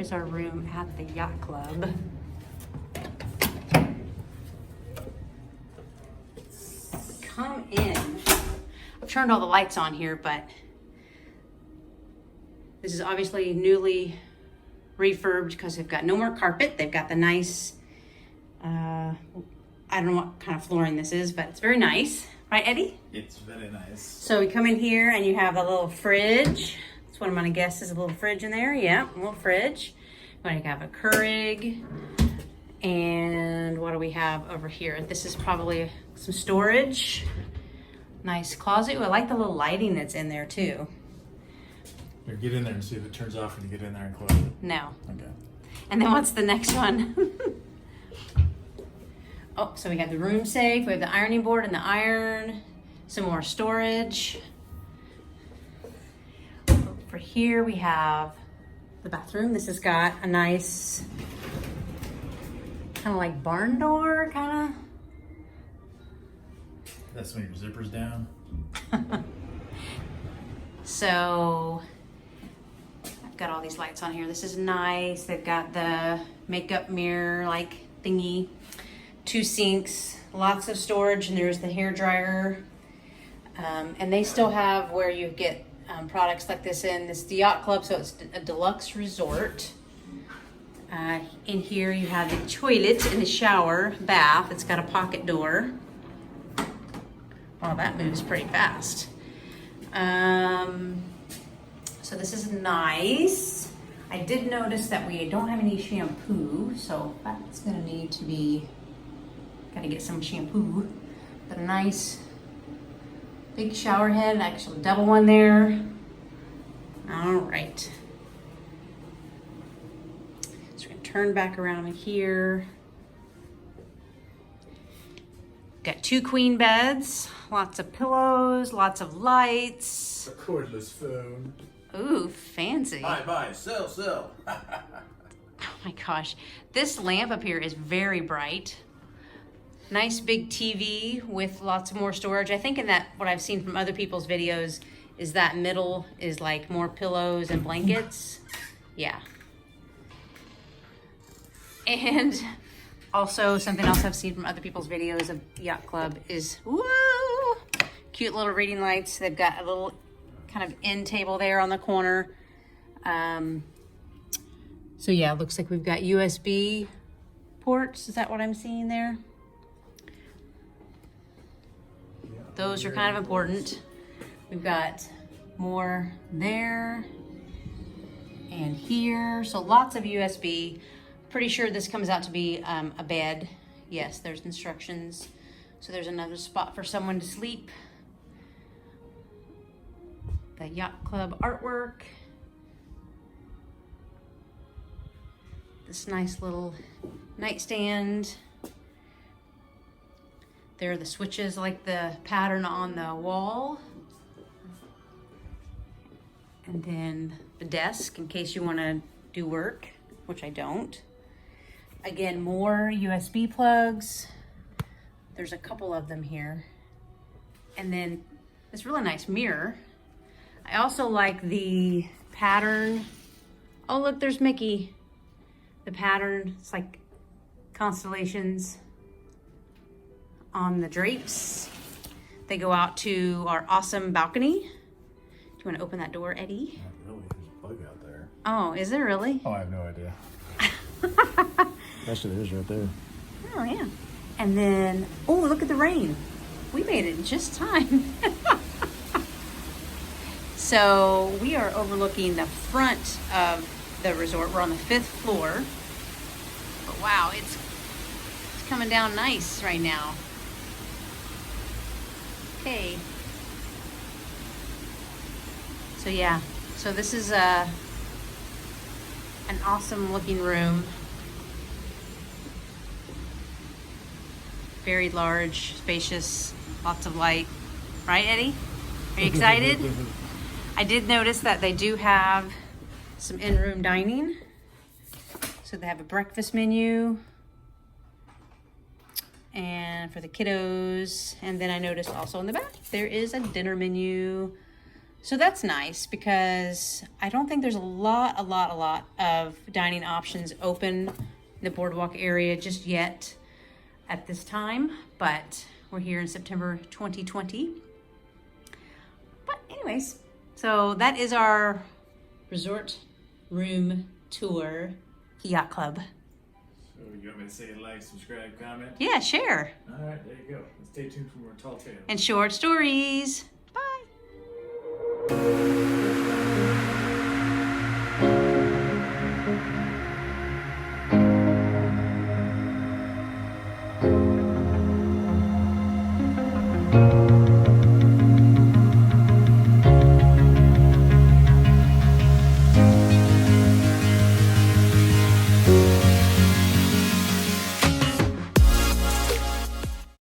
is our room at the Yacht Club. Come in. I've turned all the lights on here, but this is obviously newly refurbed because they've got no more carpet. They've got the nice, I don't know what kind of flooring this is, but it's very nice. Right, Eddie? It's very nice. So we come in here and you have a little fridge. That's what I'm gonna guess is a little fridge in there. Yeah, a little fridge. We have a Keurig. And what do we have over here? This is probably some storage. Nice closet. Ooh, I like the little lighting that's in there too. Here, get in there and see if it turns off when you get in there and close it. No. Okay. And then what's the next one? Oh, so we have the room safe. We have the ironing board and the iron. Some more storage. Over here we have the bathroom. This has got a nice kind of like barn door, kind That's when your zipper's down. of. So I've got all these lights on here. This is nice. They've got the makeup mirror like thingy, 2 sinks, lots of storage, and there's the hair dryer. And they still have where you get products like this in this Yacht Club, so it's a deluxe resort. In here you have the toilet and the shower, bath. It's got a pocket door. Well, that moves pretty fast. So this is nice. I did notice that we don't have any shampoo, so that's gonna need to be, gotta get some shampoo. But a nice big shower head, actually double one there. All right. So we're gonna turn back around here. Got 2 queen beds, lots of pillows, lots of lights. A cordless phone. Ooh, fancy. Buy, sell. Oh my gosh. This lamp up here is very bright. Nice big TV with lots of more storage. I think in that, what I've seen from other people's videos is that middle is like more pillows and blankets. Yeah. And also something else I've seen from other people's videos of Yacht Club is, woo, cute little reading lights. They've got a little kind of end table there on the corner. So yeah, it looks like we've got USB ports. Is that what I'm seeing there? Those are kind of important. We've got more there and here. So lots of USB. Pretty sure this comes out to be a bed. Yes, there's instructions. So there's another spot for someone to sleep. The Yacht Club artwork. This nice little nightstand. There are the switches, like the pattern on the wall. And then the desk in case you want to do work, which I don't. Again, more USB plugs. There's a couple of them here. And then this really nice mirror. I also like the pattern. Oh, look, there's Mickey. The pattern, it's like constellations on the drapes. They go out to our awesome balcony. Do you want to open that door, Eddie? Not really, there's a bug out there. Oh, is there really? Oh, I have no idea. Actually, there is right there. Oh, yeah. And then, oh, look at the rain. We made it in just time. So we are overlooking the front of the resort. We're on the 5th floor. But wow, it's coming down nice right now. Okay. So yeah, so this is an awesome looking room. Very large, spacious, lots of light. Right, Eddie? Are you excited? I did notice that they do have some in-room dining. So they have a breakfast menu and for the kiddos. And then I noticed also in the back, there is a dinner menu. So that's nice because I don't think there's a lot of dining options open in the boardwalk area just yet at this time, but we're here in September 2020. But anyways, so that is our resort room tour, Yacht Club. So you want me to say like, subscribe, comment? Yeah, share. All right, there you go. And stay tuned for more tall tales. And short stories. Bye.